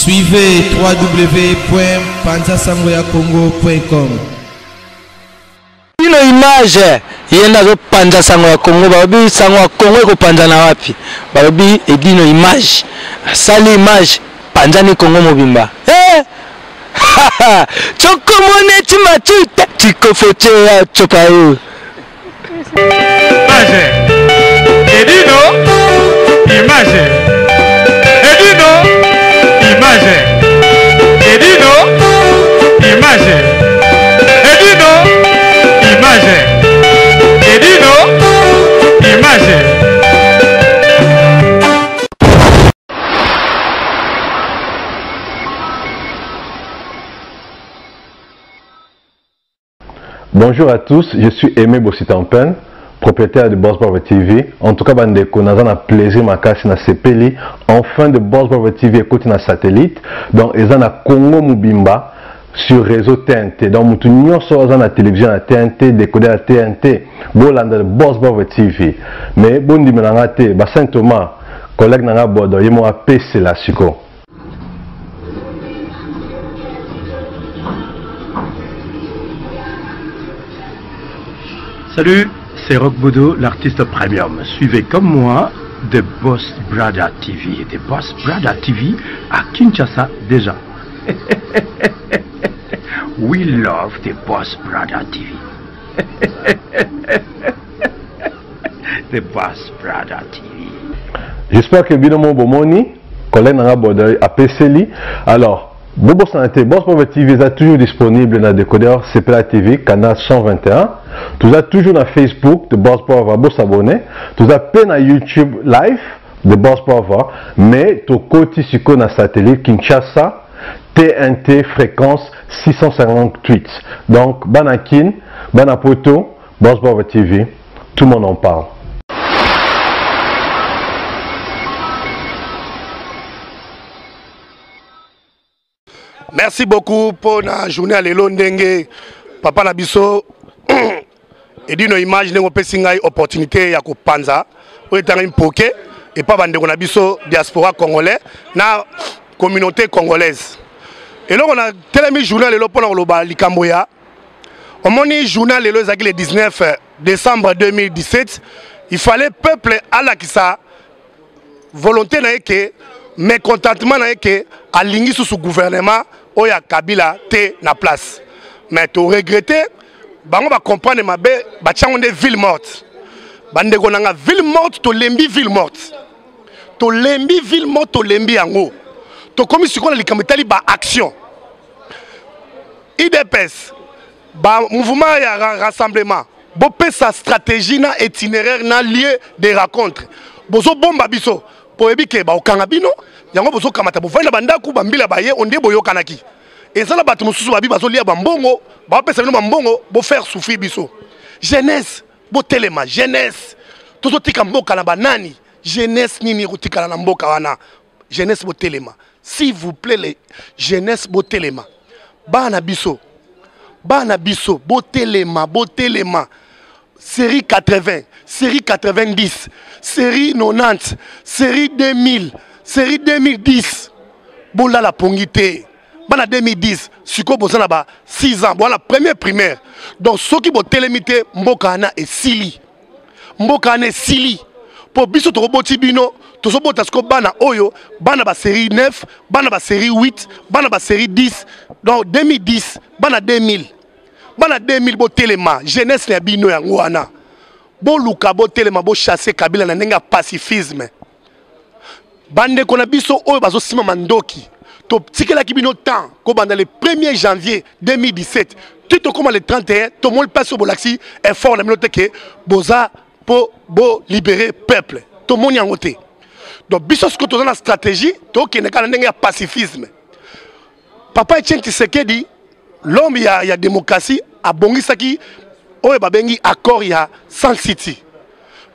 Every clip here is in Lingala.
Suivez www.panzasangoyacongo.com. Une image yenda zo panza sango ya Congo babi sango ya Congo ko panza na wapi babi edino image sali image panza ni Congo mobimba choko mone timatuta tikofoche ya chopayo image edino image edino image edino image edino image edino image. Bonjour à tous, je suis Aimé Bossitampen, propriétaire de Boss Brother TV. En tout cas, bandeko, nous avons un plaisir makasi na sepeli. Enfin de Boss Brother TV écoute na satellite. Donc, ils ont na Congo Mubimba sur réseau TNT. Donc, nous avons na télévision à TNT, décoder à TNT. Bolanda de Boss Brother TV. Mais bon di menangate, ba Saint Thomas, collègue nanga bodo, yemo a PC la siko. Salut, c'est Rock Bodo, l'artiste premium. Suivez comme moi The Boss Brother TV. The Boss Brother TV à Kinshasa déjà. We love The Boss Brother TV. The Boss Brother TV. J'espère que Binomo Bomoni, collègue Nanga Bodoy, a PCLI. Alors, Bobo Santé, Boss Brother TV est toujours disponible dans le décodeur CPLA TV, canal 121. Tout ça toujours dans Facebook de Boss Brother, vous s'abonner. Tout ça peine à YouTube live de Boss Brother, mais tout côté sur le satellite Kinshasa, TNT fréquence 658. Donc, Banakin, Banapoto, Boss Brother TV, tout le monde en parle. Merci beaucoup pour la journée à l'Elondenge. Papa Nabiso, et dit nos images, nous avons une opportunité à Panza, où est un poké, et pas bande Nabiso, diaspora congolais, na communauté congolaise. Et là, on a tellement journal et pour le Likamboya. On a dit journal le 19 décembre 2017. Il fallait peuple à la qui sa volonté na que mécontentement na que à l'ingé sous ce gouvernement où il y a Kabila té na place. Mais tu regretter, on va comprendre ma bé, on est ville morte. Bande gonanga ville morte, to lembi ville morte. To lembi ville morte, to lembi ango. To comme si on a likamtali ba action. IDPS, ba mouvement ya rassemblement. Bo pe sa stratégie na itinéraire na lieu de rencontre. Bozo bomba biso. Pour éviter ba okangabino, yango bozo kamata bo vanda banda ku bambila baye onde boyo kanaki. Et ça la batu mususu babi bazo lia bambongo, ba pesa bino bambongo bo faire souffrir biso. Jeunesse, bo telema, jeunesse. Tozo tika mboka na banani, jeunesse nini rutika na mboka wana. Jeunesse bo telema. S'il vous plaît les jeunesse bo telema. Bana biso, bo telema. Série 80, série 90, série 90, série 2000, série 2010. Bon là la pongité. Bana 2010, suko bozana ba 6 ans. Bon la première primaire. Donc ceux qui bo télémité mbokana et sili. Mbokana sili. Pour biso to roboti bino, to so bota sko bana oyo, bana ba série 9, bana ba série 8, bana ba série 10. Donc 2010, bana 2000. Bana 2000 bo telema, jeunesse na bino yango wana. Bo luka bo telema bo chasser Kabila na ndenga pacifisme. Bande kona biso oyo bazo sima mandoki. To tikela ki bino temps ko banda le 1er janvier 2017. Tout comme le 31, to mol passe au bolaxi effort na minote ke boza po bo libérer peuple. To moni yangote. Donc biso ce que to na stratégie, to kene kana ndenga pacifisme. Papa Etienne Tshisekedi l'homme il y a démocratie à Bongisaki oye babengi accord il y a San City.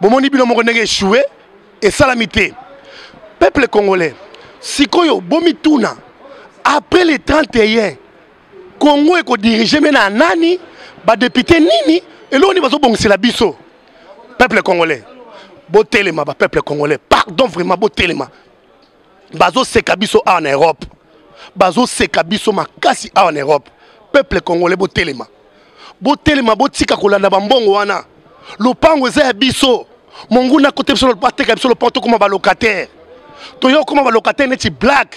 Bomoni bino moko ndenge échoué et salamité. Peuple congolais, sikoyo bomituna après les 31 Congo est dirigé maintenant nani ba député nini et là on est bazo bongisela biso. Peuple congolais. Botelema ba peuple congolais. Pardon vraiment botelema. Bazo seka biso en Europe. bazo seka biso makasi en Europe. Peuple congolais botelema. Botelema botika kolanda bambongo wana. Lopango eza ya biso. Monguna côté biso lopateka biso lopanto comme ba locataire. Toyo comme ba locataire neti black.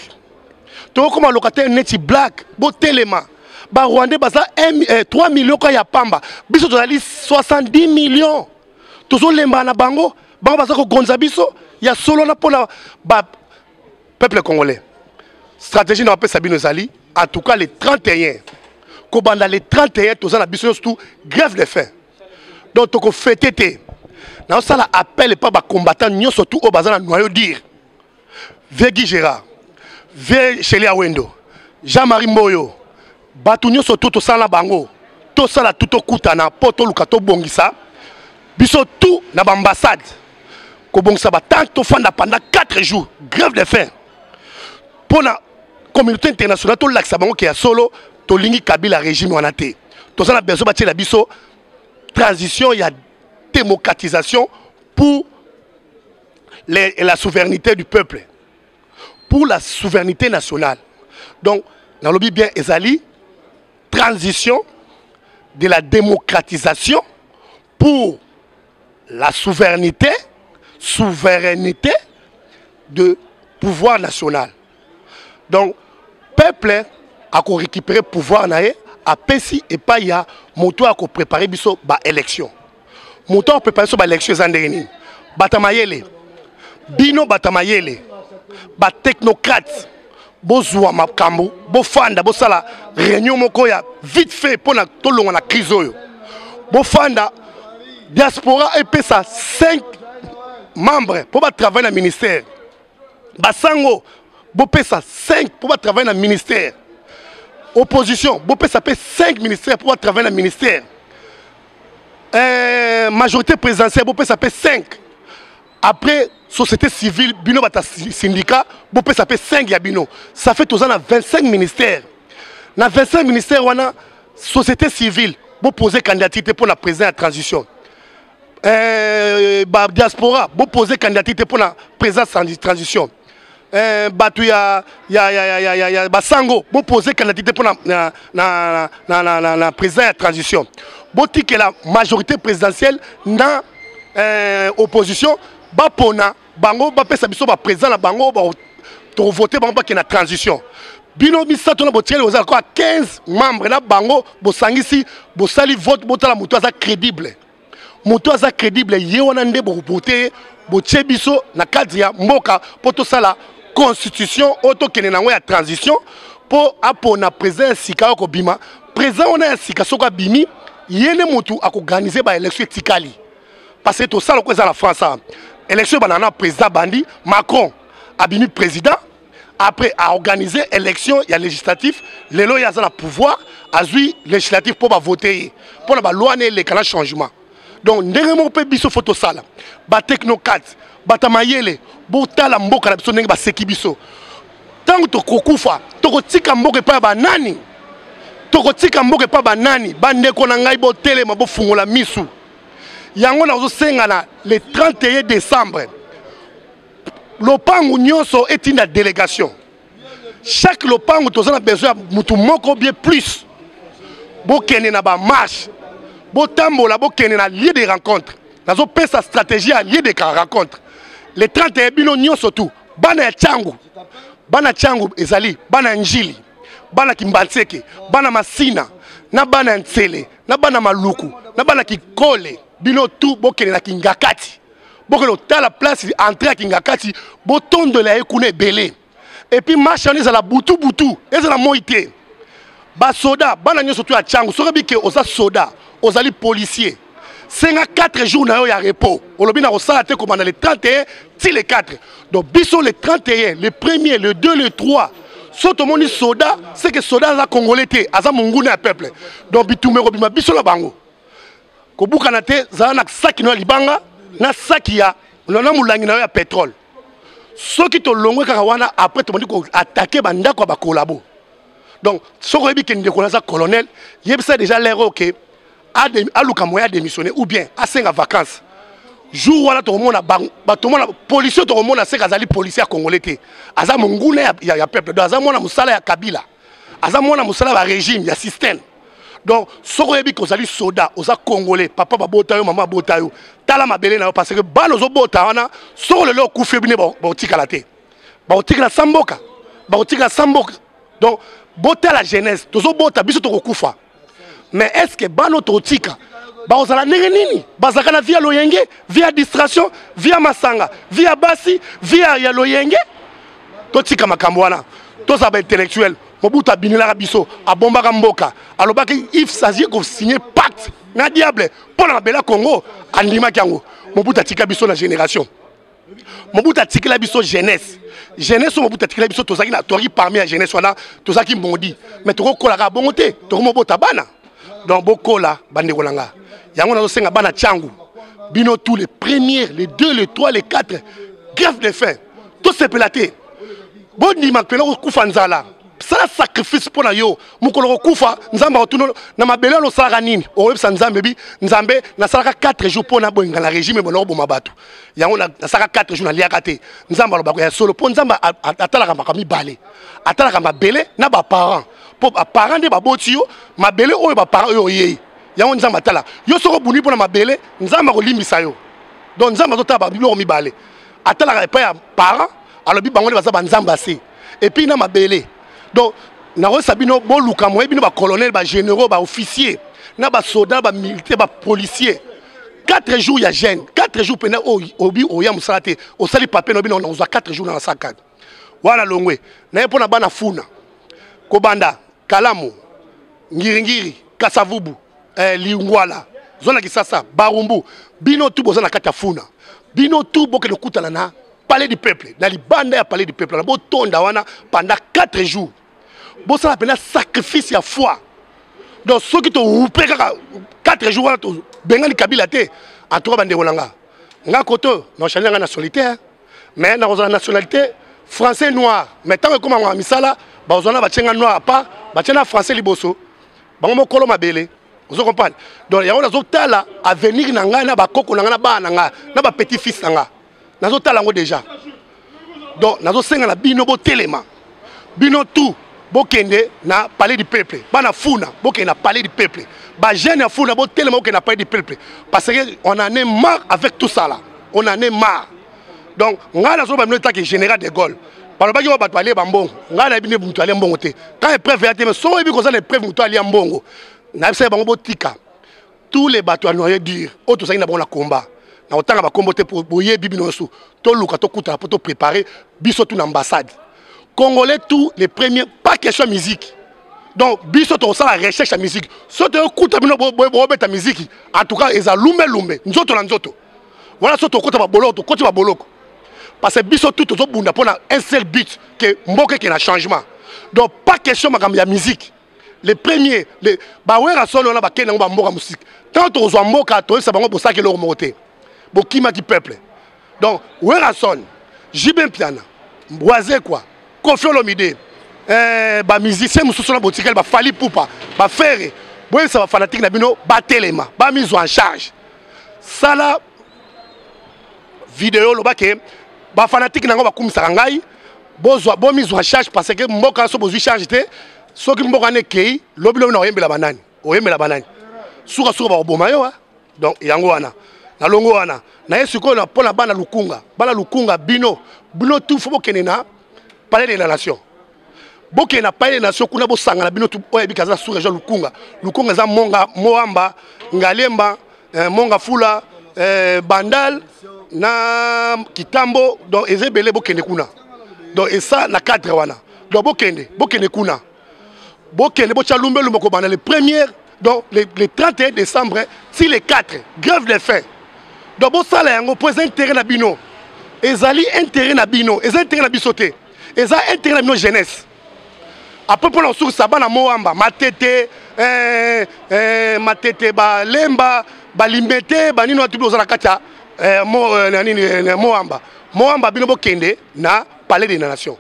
Toyo comme locataire neti black. Botelema. Ba Rwandais baza 3 millions kwa ya pamba. Biso tozali 70 millions. Tozo lemba na bango. Bango baza ko gonza biso. Ya solo na pona ba peuple congolais. Stratégie n'a pas Sabine Zali. En tout cas, les 31. Kobanda les 31, tous en biso surtout grève de faim. Donc, tu fais tété. Dans ça, l'appel pas combattant, nous surtout au bazar noyau dire. Vegui Gérard, Chélie Awendo, Jean-Marie Moyo, Batounio surtout tout ça la bango, tout ça la tout au koutana, poto lukato bongisa, biso tout na ambassade. Kobongisa tant to fanda pendant 4 jours, grève de faim. Pour la communauté internationale, tout l'axe bango qui est solo, to lingi Kabila régime wanate. Tout ça la besoin bâtir la biso transition, il y a démocratisation pour la souveraineté du peuple, pour la souveraineté nationale. Donc, dans le bien Ezali, transition de la démocratisation pour la souveraineté de pouvoir national. Donc, peuple a récupéré le pouvoir naé, a pesi et pas ya moto a préparé biso ba élection. Moto a préparé so ba élection zandeni. Batamayele. Bino batamayele. Ba technocrate. Bozwa makambu, bo fanda, bo sala réunion moko ya vite fait pour na tolonga na crise oyo. Bo fanda diaspora et pesa 5 membres pour travailler dans le ministère. Basango bo pesa 5 pour travailler dans le ministère. Opposition, bo pesa 5 ministères pour travailler dans le ministère. Majorité présidentielle, bo pesa 5. Après, société civile, bino bata syndicat, bo pesa 5 ya bino. Ça fait tous ans 25 ministères. Dans 25 ministères, on a société civile, bo poser candidature pour la présidence de transition. Diaspora, bo poser candidature pour la présidence de transition. Batu ya Basango, bo poser candidature pour la présidence de transition. Bo que la majorité présidentielle dans opposition, ba pona bango ba pesa biso ba président la bango ba to voter bango ba ki na transition. Bino misato na botiel oza ko 15 membres na bango bo sangisi bo sali vote botala muto aza crédible. Muto aza crédible ye wana nde bo voter bo tie biso na cadre ya mboka poto sala constitution auto kene nango ya transition po apona président sika ko bima président on a sika soko bimi yene mutu akoganiser ba élection tikali parce que tout ça ko za la France élection banana président bandi Macron abimi président après a organisé élection il y a législatif les lois y a le pouvoir a joué législatif pour voter pour la loi né les canaux changement donc ndenge pe biso photo sala ba technocrate batamayele botala mboka na biso ndenge ba seki biso tango to kokufa to kotika mboka pa ba nani to kotika mboka pa ba nani bandeko na ngai botelema bo fungola misu yango na ozosenga le 31 décembre lopango nyonso est une délégation chaque lopango tozana besoin mutu moko bien plus bokene na ba marche botambola bokene na lieu de rencontre nazo pesa stratégie à lieu de rencontre le 31 bino nyonso tout bana ya changu ezali bana njili bana kimbanseke bana masina na bana ntsele na bana maluku na bana kikole bino tout bokene na kingakati bokelo tala place entrée à kingakati botondo la ekune belé et puis marchandise à la butu ezala moité ba soda bana nyoso tu a changu sorebi ke oza soda ozali policier 54 jours na yo ya repos olobi na osala te comme dans les 31 ti les 4 donc biso les 31 le premier le 2 le 3 soto moni soda c'est que soda za congolais te aza munguna ya peuple donc bitumero bima biso la bango ko bukana te za na saki no libanga na saki ya na mulangi na ya pétrole soki to longwe kaka wana après to moni ko attaquer banda ko ba kolabo donc soko yebi ke ndeko za colonel yebisa déjà l'air OK a luka moya démissionner ou bien a 5 vacances jour wana tokomona batomona policier tokomona se kazali policier congolais te aza monguna ya peuple donc aza mona musala ya Kabila aza mona musala ya régime ya système donc soko yebi kozali soda oza congolais papa babota yo mama babota yo tala mabele na yo parce que bano zo bota wana soko lelo kufe bine ba tikala te ba tikala samboka donc bota la jeunesse tozo bota biso tokokufa mais est-ce que bano totika bazala ndenge nini bazaka na via loyenge via distraction via masanga via basi via ya loyenge totika makambo wana toza ba intellectuel Mobutu binilaka biso abombaka mboka alobaki il s'agit de signer pacte na diable pour la bela Congo andimaki yango Mobutu atika biso na génération Mobutu atikela biso jeunesse Mobutu atikela biso tozaki na tori parmi la jeunesse wana tozaki mbondi mais tokokola ka bongo te tokomobota bana donc bokola bande kolanga yango nazo senga bana changu bino tous les premiers les 2 les 3 les 4 grève de faim tout se pelaté boni makelo kufa nzala ça sacrifice pour na yo mukolo kufa nzamba otuno na mabele lo sala nini o websa nzambe bi nzambe na sala 4 jours pour na bonga la régime bono bo mabatu yango na sala 4 jours na liaka te nzamba lo bako ya solo po nzamba atalaka makami balé atalaka mabele na ba parents po ba parents de baboti yo mabele oyo ba parents yo yei yango nzamba tala yo soko buni pona mabele nzamba ko limbisa yo donc nzamba to taba bilo mi balé atalaka pa ya parents alobi bango le bazaba nzamba se et puis na mabele donc na sabino bo luka mo bino ba colonel ba généraux ba officier na ba soldats ba militaires ba policiers 4 jours ya jeune 4 jours pena obi oya musalate o sali papier no bino na 4 jours na sakad wala longwe na pona bana funa ko banda kalamu ngiringiri kasavubu liungwala zona kisasa barumbu bino tu bozana kata funa bino tu boke de kutana na palais du peuple na libanda ya palais du peuple na bo tonda wana pendant 4 jours bon ça appelle sacrifice à foi donc ceux qui t'ont coupé 4 jours bengali Kabila te en tout cas bande rolanga nga koto non chanja nga nationalité mais na la nationalité français noir mais tant que comme en misala ba ozana ba tchenga noir pas ba tchenga français liboso bango mokolo mabele vous comprenez donc ya on azotala avenir na nga na ba koko na nga na ba na nga na ba petit fils na nga nazotala ngo déjà donc nazosenga na bino bo telema bino tout bokende na palais du peuple bana funa bokende na palais du peuple ba jeune ya funa bo telema bokende na palais du peuple parce que on en est marre avec tout ça là on en est marre donc nga na zo ba minota que général de Gaulle balobaki ba bato ale bambongo nga na bine mutu ale mbongo te quand épreuve ya te mais so ebi ko za na épreuve mutu ale mbongo na bisa bango botika tous les bateaux à noyer dire auto ça na bon la combat na otanga ba kombo te pour boyer bibino so to luka to kuta pour to préparer biso tout l'ambassade Congolais tous les premiers pas question musique donc biso to ça la recherche la musique so te kuta bino ta musique en tout cas eza lumbe nzoto na nzoto voilà so to kuta ba boloko to kuta ba boloko parce que biso tout to bunda pour un seul but que mboke qui na changement donc pas question makam ya musique les premiers les ba wera solo na ba kena ba mboka musique tant to zo mboka to ça bango pour ça que leur monter bokima du peuple donc wera son Jibin Piana Mboise quoi Koffi Olomide ba musicien mususu na botikel ba Fally Ipupa ba Ferré boye ça va fanatique na bino ba telema ba mise en charge ça la vidéo lo ba ke ba fanatique nango ba kumisa ngai bozwa bo mise en charge parce que mboka so bozwi charge te soki mboka ne kei lobilo na oyembela banani suka ba oboma yo donc yango wana na longo wana na yesu ko na pona bana lukunga bino tout faut bokene na palais de la nation bokene na palais de la nation kuna bosanga na bino tout oya bikaza sous région lukunga za monga moamba ngalemba monga fula bandal na kitambo donc ezebele bokene kuna donc et ça na cadre wana donc bokene kuna bokene bocha lumbe ko bana les premières donc les 31 décembre si les 4 grève de faim donc bon ça là yango pose intérêt na bino ezali intérêt na bino ezali intérêt na bisoté ezali intérêt na bino jeunesse après pour la source ça bana moamba matete ba lemba ba limbete ba nino tu bozala kacha moamba bino bokende na palais des nations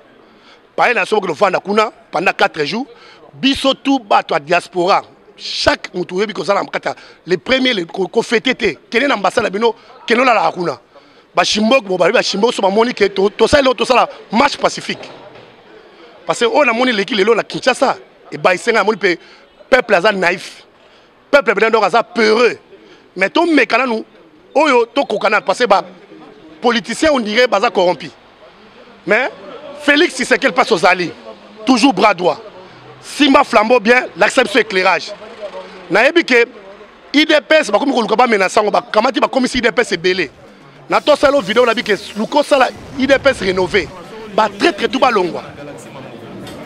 palais des nations que vanda kuna pendant 4 jours biso tout bato a diaspora chaque moto yebi ko sala mkata les premiers ko fêter kene na ambassade bino kene la hakuna ba shimbok bo ba shimbok so ba moni ke to sala marche pacifique parce que on a moni l'équipe lelo na Kinshasa et ba isenga moni peuple aza naïf peuple bena donc aza peureux mais to mekana nous oyo to kokana parce que ba politiciens on dirait baza corrompu mais Félix Tshisekedi passe aux alliés toujours bras droit Simba flambeau bien l'accepte sur éclairage nayebi ke IDPS ba komi ko luka ba menaçant ba kamati ba komi IDPS est belé na to sala vidéo la bi ke luko sala IDPS rénové ba très tout ba longwa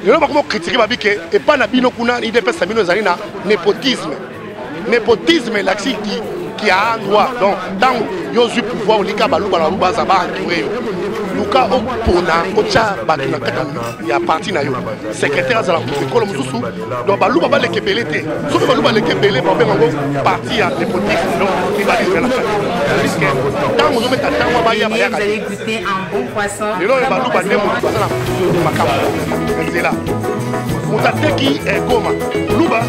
lelo ba komi critiquer ba bi ke et pas na bino kuna IDPS bino zali na népotisme l'axi qui a un droit donc tant yo zu pouvoir lika ba luka la luba za ba entouré luka o pona o cha ba na kata ya parti na yo secrétaire za la école mususu donc ba luba ba le kebelete so ba luba le kebele ba bengo parti ya népotisme donc il va dire la parce que tant on met tant ba ya ba ya ka exécuter un bon poisson lelo ba luba ndemo ba za na makamba c'est là mutateki goma luba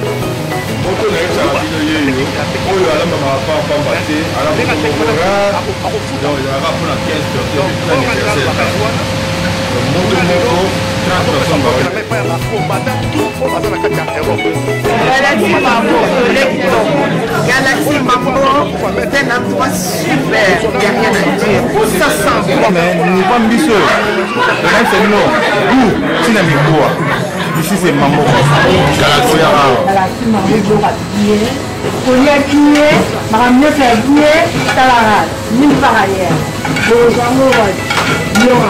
Galaxy Mambo, c'est un endroit super, il n'y a rien à dire. Ça sent bon. Mais nous pas ambitieux. C'est non. Où tu n'as mis quoi? Ici c'est Mambo. Galaxy Mambo.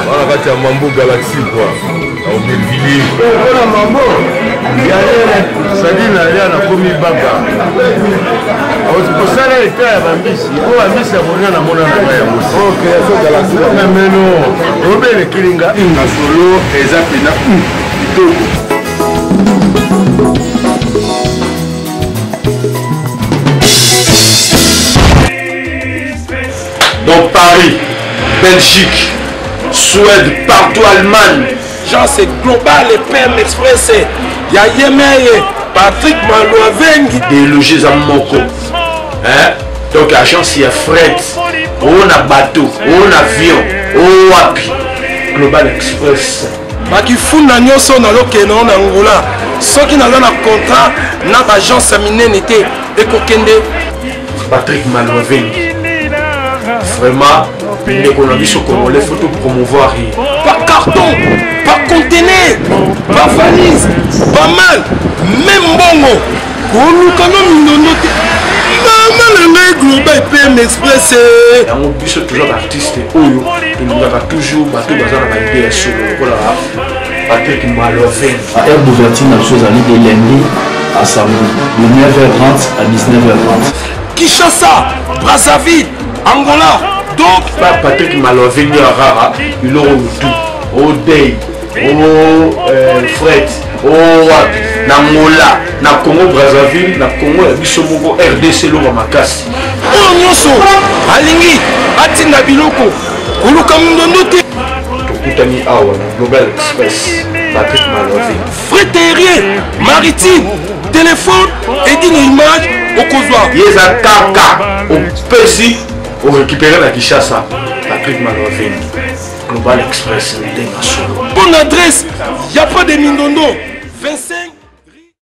Voilà, quand tu as Mambo Galaxy quoi, au Belvilliers. Voilà Mambo. Ça dit n'a rien à commis baba. Pour ça là était à Bambisi. Oh Bambisi a monné na mona na ya mosi. OK, ça Galaxy. Mais non, Robert Kilinga na solo ezapina. Donc Paris, Belgique, Suède, partout Allemagne. Genre c'est global et PM Express. Il y a Yemeye, Patrick Malouavengi. Des logis à Moko. Hein? Donc agence il y a fret, on a bateau, on a avion, on a wapi. Global Express. Baki funda nyoso na lokeno na Angola. Soki na lona contrat na agence minene était ekokende Patrick Malouavengi. Vraiment, l'économie au Congolais, il faut promouvoir. Pas carton, pas conteneur, pas valise, pas mal, même bongo. Pour nous, quand nous notons, maman, le global PM Express. On bus toujours artiste, il nous a toujours battu dans la idée sur le Patrick Malouavengi. À Air Bouvertine, la chose à l'idée de lundi à samedi, de 9h30 à 19h30. Kinshasa, Brazzaville, Angola. Donc, Patrick Malouavengi Rara, il aura tout. Au Day, au Fred, au Wapi, Namola, na Congo Brazzaville, na Congo Bisomoko, RDC Loma Makasi. Oh Nyoso, Alingi, Atina Biloko, Oluka Mundonote. Tokutani Awa, Global Express, Patrick Malouavengi. Fret aérien, maritime, téléphone, édit une image, au Kozwa. Yeza Kaka, au Pessi. Pour récupérer la Kinshasa, Patrick Malouavengi, Global Express, bonne adresse, il n'y a pas de Mindondo, 25